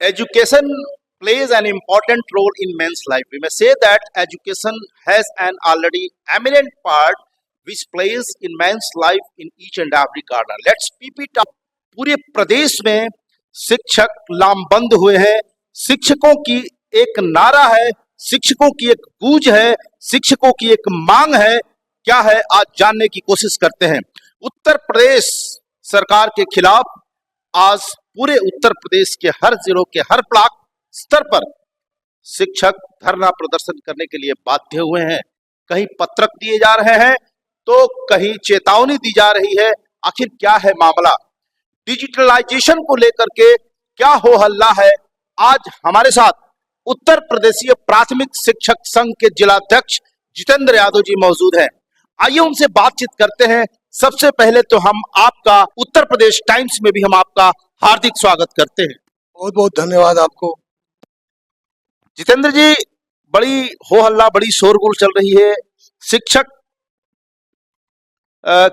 Education plays an important role in men's life. We may say that education has an already eminent part which plays in men's life in each and every corner. Let's keep it up. पूरे प्रदेश में शिक्षक लामबंद हुए हैं। शिक्षकों की एक नारा है, शिक्षकों की एक गूंज है, शिक्षकों की एक मांग है। क्या है, आज जानने की कोशिश करते हैं। उत्तर प्रदेश सरकार के खिलाफ आज पूरे उत्तर प्रदेश के हर जिलों के हर ब्लॉक स्तर पर शिक्षक धरना प्रदर्शन करने के लिए बाध्य हुए हैं। कहीं पत्रक दिए जा रहे हैं तो कहीं चेतावनी दी जा रही है। आखिर क्या है मामला? डिजिटलाइजेशन को लेकर के क्या हो हल्ला है? आज हमारे साथ उत्तर प्रदेशीय प्राथमिक शिक्षक संघ के जिलाध्यक्ष जितेंद्र यादव जी मौजूद हैं। आइए उनसे बातचीत करते हैं। सबसे पहले तो हम आपका उत्तर प्रदेश टाइम्स में भी हम आपका हार्दिक स्वागत करते हैं। बहुत बहुत धन्यवाद आपको। जितेंद्र जी, बड़ी हो हल्ला, बड़ी शोरगुल चल रही है। शिक्षक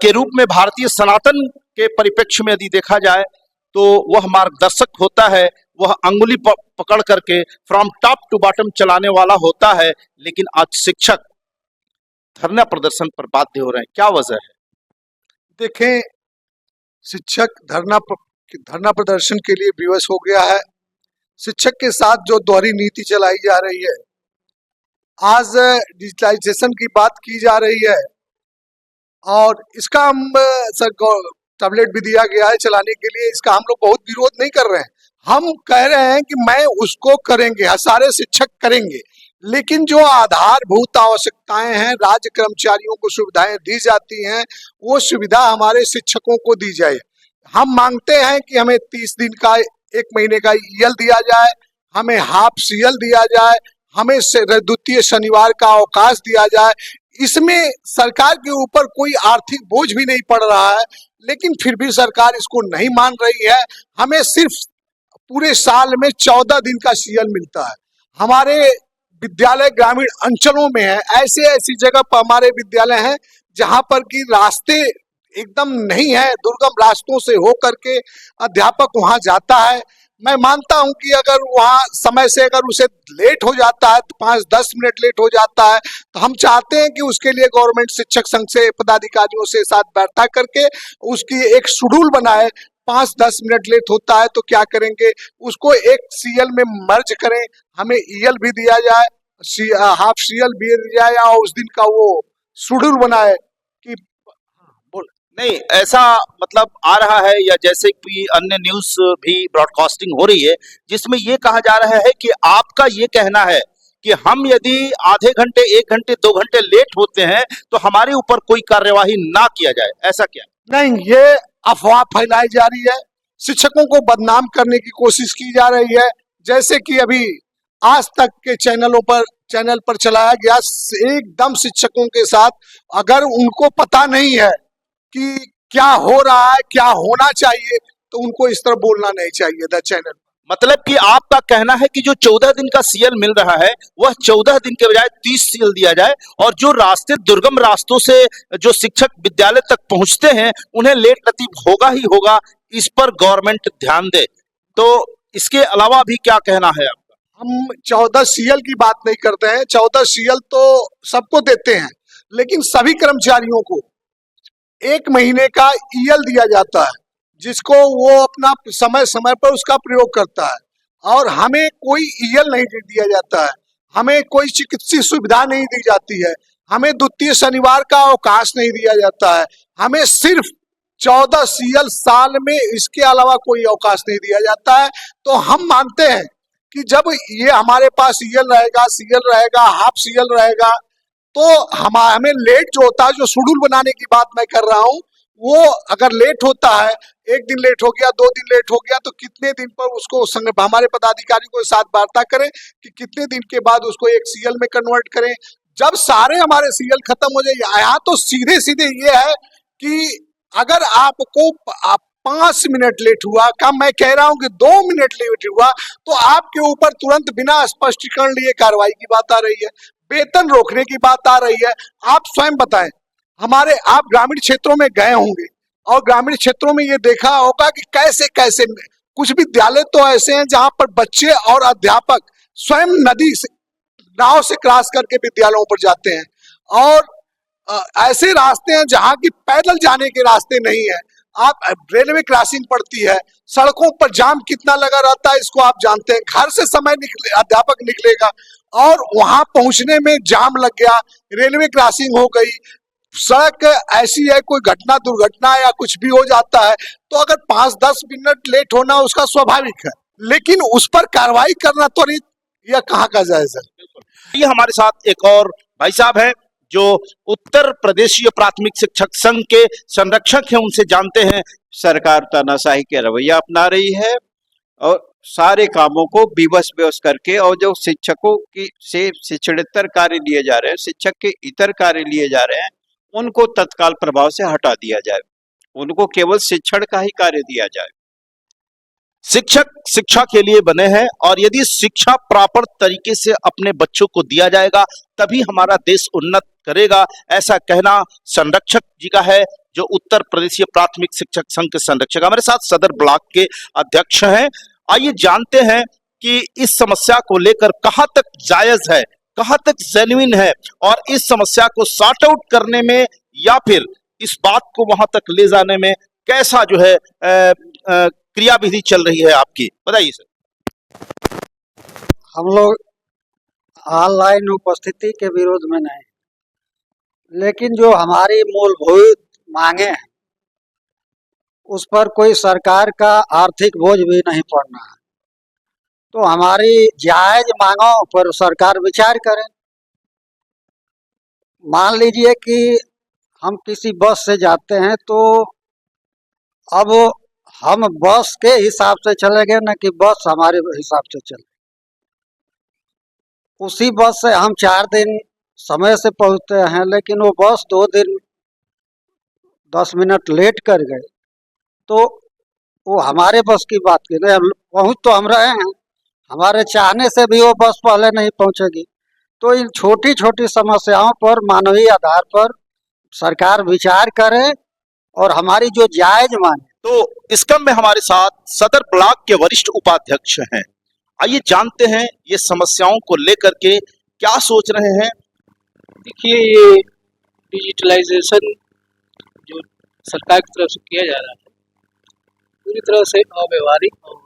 के रूप में भारतीय सनातन के परिप्रेक्ष्य में यदि देखा जाए तो वह मार्गदर्शक होता है, वह अंगुली पकड़ करके फ्रॉम टॉप टू बॉटम चलाने वाला होता है। लेकिन आज शिक्षक धरना प्रदर्शन पर बाध्य हो रहे हैं, क्या वजह है? देखें, शिक्षक धरना प्रदर्शन के लिए विवश हो गया है। शिक्षक के साथ जो दोहरी नीति चलाई जा रही है, आज डिजिटलाइजेशन की बात की जा रही है और इसका हम टैबलेट भी दिया गया है चलाने के लिए। इसका हम लोग बहुत विरोध नहीं कर रहे हैं। हम कह रहे हैं कि मैं उसको करेंगे, सारे शिक्षक करेंगे, लेकिन जो आधारभूत आवश्यकताएं हैं, राज्य कर्मचारियों को सुविधाएं दी जाती हैं, वो सुविधा हमारे शिक्षकों को दी जाए। हम मांगते हैं कि हमें 30 दिन का, 1 महीने का ईएल दिया जाए, हमें हाफ सीएल दिया जाए, हमें द्वितीय शनिवार का अवकाश दिया जाए। इसमें सरकार के ऊपर कोई आर्थिक बोझ भी नहीं पड़ रहा है, लेकिन फिर भी सरकार इसको नहीं मान रही है। हमें सिर्फ पूरे साल में 14 दिन का सीएल मिलता है। हमारे विद्यालय ग्रामीण अंचलों में है, ऐसी जगह पर हमारे विद्यालय हैं जहां पर कि रास्ते एकदम नहीं है, दुर्गम रास्तों से होकर के अध्यापक वहां जाता है। मैं मानता हूं कि अगर वहां समय से अगर उसे लेट हो जाता है, 5-10 मिनट लेट हो जाता है, तो हम चाहते हैं कि उसके लिए गवर्नमेंट शिक्षक संघ से पदाधिकारियों से साथ बैठक करके उसकी एक शेड्यूल बनाए। 5-10 मिनट लेट होता है तो क्या करेंगे, उसको एक सीएल में मर्ज करें, हमें ईएल भी दिया जाए, हाफ सीएल भी दिया जाए और उस दिन का वो शेड्यूल बनाए कि नहीं, ऐसा मतलब आ रहा है या जैसे कि अन्य न्यूज भी ब्रॉडकास्टिंग हो रही है जिसमें ये कहा जा रहा है कि आपका ये कहना है कि हम यदि आधे घंटे, 1 घंटे, 2 घंटे लेट होते हैं तो हमारे ऊपर कोई कार्यवाही ना किया जाए, ऐसा क्या? नहीं, ये अफवाह फैलाई जा रही है, शिक्षकों को बदनाम करने की कोशिश की जा रही है। जैसे कि अभी आज तक के चैनल पर चलाया गया, एकदम शिक्षकों के साथ, अगर उनको पता नहीं है कि क्या हो रहा है, क्या होना चाहिए, तो उनको इस तरह बोलना नहीं चाहिए द चैनल। मतलब कि आपका कहना है कि जो 14 दिन का सीएल मिल रहा है वह 14 दिन के बजाय 30 सीएल दिया जाए, और जो रास्ते दुर्गम रास्तों से जो शिक्षक विद्यालय तक पहुंचते हैं उन्हें लेट नतीब होगा ही होगा, इस पर गवर्नमेंट ध्यान दे। तो इसके अलावा भी क्या कहना है आपका? हम 14 सीएल की बात नहीं करते हैं। 14 सीएल तो सबको देते हैं, लेकिन सभी कर्मचारियों को 1 महीने का ईएल दिया जाता है, जिसको वो अपना समय समय पर उसका प्रयोग करता है, और हमें कोई ईएल नहीं दिया जाता है, हमें कोई चिकित्सीय सुविधा नहीं दी जाती है, हमें द्वितीय शनिवार का अवकाश नहीं दिया जाता है, हमें सिर्फ 14 सीएल साल में, इसके अलावा कोई अवकाश नहीं दिया जाता है। तो हम मानते हैं कि जब ये हमारे पास ईएल रहेगा, सीएल रहेगा, हाफ सीएल रहेगा, तो हमें लेट जो होता है, जो शेड्यूल बनाने की बात मैं कर रहा हूँ, वो अगर लेट होता है, 1 दिन लेट हो गया, 2 दिन लेट हो गया, तो कितने दिन पर उसको हमारे पदाधिकारी को साथ वार्ता करें कि कितने दिन के बाद उसको एक सीएल में कन्वर्ट करें। जब सारे हमारे सीएल खत्म हो जाए, यहाँ तो सीधे सीधे ये है कि अगर आपको 5 मिनट लेट हुआ, क्या मैं कह रहा हूँ कि 2 मिनट लेट हुआ, तो आपके ऊपर तुरंत बिना स्पष्टीकरण लिए कार्रवाई की बात आ रही है, वेतन रोकने की बात आ रही है। आप स्वयं बताएं, आप ग्रामीण क्षेत्रों में गए होंगे और ग्रामीण क्षेत्रों में ये देखा होगा कि कैसे कैसे कुछ विद्यालय तो ऐसे हैं जहां पर बच्चे और अध्यापक स्वयं नदी से नाव से क्रॉस करके विद्यालयों पर जाते हैं, और ऐसे रास्ते हैं जहां की पैदल जाने के रास्ते नहीं है। आप रेलवे क्रॉसिंग पड़ती है, सड़कों पर जाम कितना लगा रहता है इसको आप जानते हैं। घर से समय निकले अध्यापक निकलेगा और वहां पहुंचने में जाम लग गया, रेलवे क्रॉसिंग हो गई, सड़क ऐसी है कोई घटना दुर्घटना या कुछ भी हो जाता है तो अगर 5-10 मिनट लेट होना उसका स्वाभाविक है, लेकिन उस पर कार्रवाई करना त्वरित यह कहाँ का जायज है। ये हमारे साथ एक और भाई साहब हैं जो उत्तर प्रदेशीय प्राथमिक शिक्षक संघ के संरक्षक हैं, उनसे जानते हैं। सरकार तानाशाही का रवैया अपना रही है और सारे कामों को विवश बेवश करके, और जो शिक्षकों की से शिक्षणेतर कार्य लिए जा रहे हैं, शिक्षक के इतर कार्य लिए जा रहे हैं, उनको तत्काल प्रभाव से हटा दिया जाए, उनको केवल शिक्षण का ही कार्य दिया जाए। शिक्षक शिक्षा के लिए बने हैं और यदि शिक्षा प्रॉपर तरीके से अपने बच्चों को दिया जाएगा तभी हमारा देश उन्नत करेगा, ऐसा कहना संरक्षक जी का है जो उत्तर प्रदेशीय प्राथमिक शिक्षक संघ के संरक्षक। हमारे साथ सदर ब्लॉक के अध्यक्ष हैं। आइए जानते हैं कि इस समस्या को लेकर कहां तक जायज है, कहां तक जेन्युइन है और इस समस्या को सॉर्ट आउट करने में या फिर इस बात को वहां तक ले जाने में कैसा जो है क्रियाविधि चल रही है आपकी, बताइए सर। हम लोग ऑनलाइन उपस्थिति के विरोध में नहीं, लेकिन जो हमारी मूलभूत मांगे हैं उस पर कोई सरकार का आर्थिक बोझ भी नहीं पड़ना है, तो हमारी जायज मांगों पर सरकार विचार करे। मान लीजिए कि हम किसी बस से जाते हैं तो अब हम बस के हिसाब से चलेंगे न कि बस हमारे हिसाब से चले। उसी बस से हम 4 दिन समय से पहुंचते हैं, लेकिन वो बस 2 दिन 10 मिनट लेट कर गए तो वो हमारे बस की बात की नहीं। पहुंच तो हम रहे हैं, हमारे चाहने से भी वो बस पहले नहीं पहुंचेगी। तो इन छोटी छोटी समस्याओं पर मानवीय आधार पर सरकार विचार करे और हमारी जो जायज मांगे। तो इस क्रम में हमारे साथ सदर ब्लॉक के वरिष्ठ उपाध्यक्ष हैं। आइए जानते हैं ये समस्याओं को लेकर के क्या सोच रहे हैं। देखिए, ये डिजिटलाइजेशन जो सरकार की तरफ से किया जा रहा है पूरी तरह से अव्यवहारिक और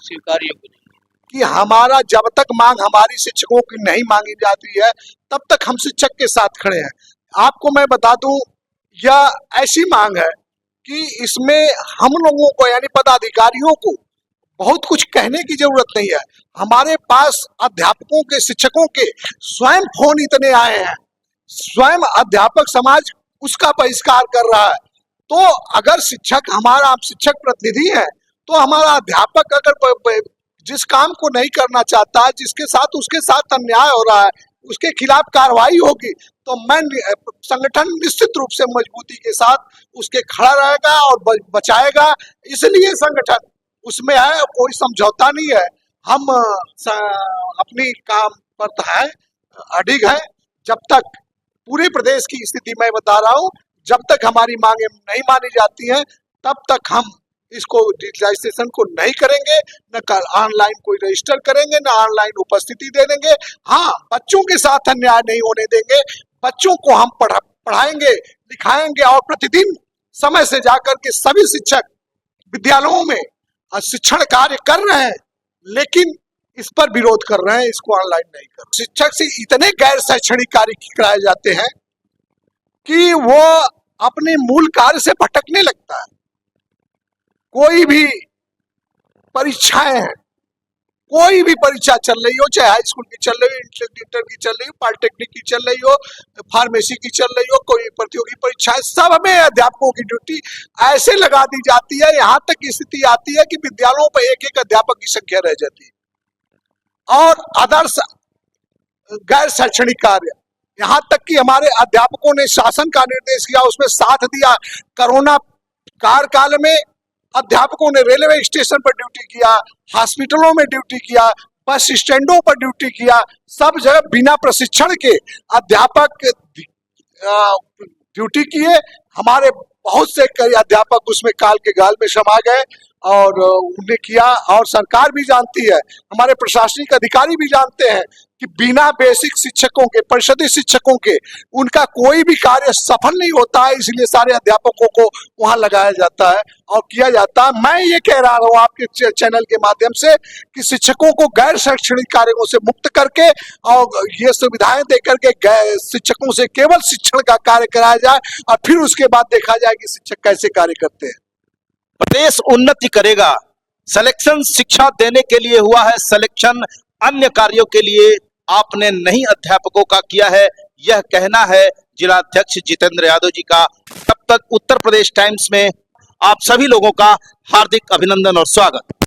स्वीकार्य योग्य नहीं है। कि हमारा जब तक मांग हमारी शिक्षकों की नहीं मांगी जाती है तब तक हम शिक्षक के साथ खड़े हैं। आपको मैं बता दूं, यह ऐसी मांग है कि इसमें हम लोगों को यानी पदाधिकारियों को बहुत कुछ कहने की जरूरत नहीं है। हमारे पास अध्यापकों के शिक्षकों के स्वयं फोन इतने आए हैं, स्वयं अध्यापक समाज उसका बहिष्कार कर रहा है। तो अगर शिक्षक हमारा शिक्षक प्रतिनिधि है तो हमारा अध्यापक अगर जिस काम को नहीं करना चाहता है, जिसके साथ उसके साथ अन्याय हो रहा है, उसके खिलाफ कार्रवाई होगी तो मैं संगठन निश्चित रूप से मजबूती के साथ उसके खड़ा रहेगा और बचाएगा। इसलिए संगठन उसमें है, कोई समझौता नहीं है। हम अपनी काम पर है अडिग है। जब तक पूरे प्रदेश की स्थिति मैं बता रहा हूँ, जब तक हमारी मांगे नहीं मानी जाती हैं तब तक हम इसको डिजिटलाइजेशन को नहीं करेंगे, न ऑनलाइन कोई रजिस्टर करेंगे, न ऑनलाइन उपस्थिति दे देंगे। हाँ, बच्चों के साथ अन्याय नहीं होने देंगे। बच्चों को हम पढ़ाएंगे लिखाएंगे और प्रतिदिन समय से जाकर के सभी शिक्षक विद्यालयों में शिक्षण कार्य कर रहे हैं, लेकिन इस पर विरोध कर रहे हैं, इसको ऑनलाइन नहीं कर। शिक्षक से इतने गैर शैक्षणिक कार्य कराए जाते हैं कि वो अपने मूल कार्य से भटकने लगता है। कोई भी परीक्षाएं हैं, कोई भी परीक्षा चल रही हो, चाहे हाई स्कूल की चल रही हो, इंटर की चल रही हो, पॉलिटेक्निक की चल रही हो, फार्मेसी की चल रही हो, कोई प्रतियोगी परीक्षाएं, सब में अध्यापकों की ड्यूटी ऐसे लगा दी जाती है, यहाँ तक की स्थिति आती है कि विद्यालयों पर एक अध्यापक की संख्या रह जाती है। और आदर्श गैर शैक्षणिक कार्य, यहाँ तक कि हमारे अध्यापकों ने शासन का निर्देश किया, उसमें साथ दिया। कोरोना काल में अध्यापकों ने रेलवे स्टेशन पर ड्यूटी किया, हॉस्पिटलों में ड्यूटी किया, बस स्टैंडों पर ड्यूटी किया, सब जगह बिना प्रशिक्षण के अध्यापक ड्यूटी किए। हमारे बहुत से कई अध्यापक उसमें काल के गाल में समा गए और उन्हें किया, और सरकार भी जानती है, हमारे प्रशासनिक अधिकारी भी जानते हैं कि बिना बेसिक शिक्षकों के, परिषदीय शिक्षकों के उनका कोई भी कार्य सफल नहीं होता है। इसलिए सारे अध्यापकों को वहां लगाया जाता है और किया जाता है। मैं ये कह रहा हूँ आपके चैनल के माध्यम से कि शिक्षकों को गैर शैक्षणिक कार्यों से मुक्त करके और ये सुविधाएं दे करके शिक्षकों से केवल शिक्षण का कार्य कराया जाए और फिर उसके बाद देखा जाए कि शिक्षक कैसे कार्य करते हैं। प्रदेश उन्नति करेगा। सिलेक्शन शिक्षा देने के लिए हुआ है, सिलेक्शन अन्य कार्यों के लिए आपने नहीं अध्यापकों का किया है, यह कहना है जिला अध्यक्ष जितेंद्र यादव जी का। तब तक उत्तर प्रदेश टाइम्स में आप सभी लोगों का हार्दिक अभिनंदन और स्वागत।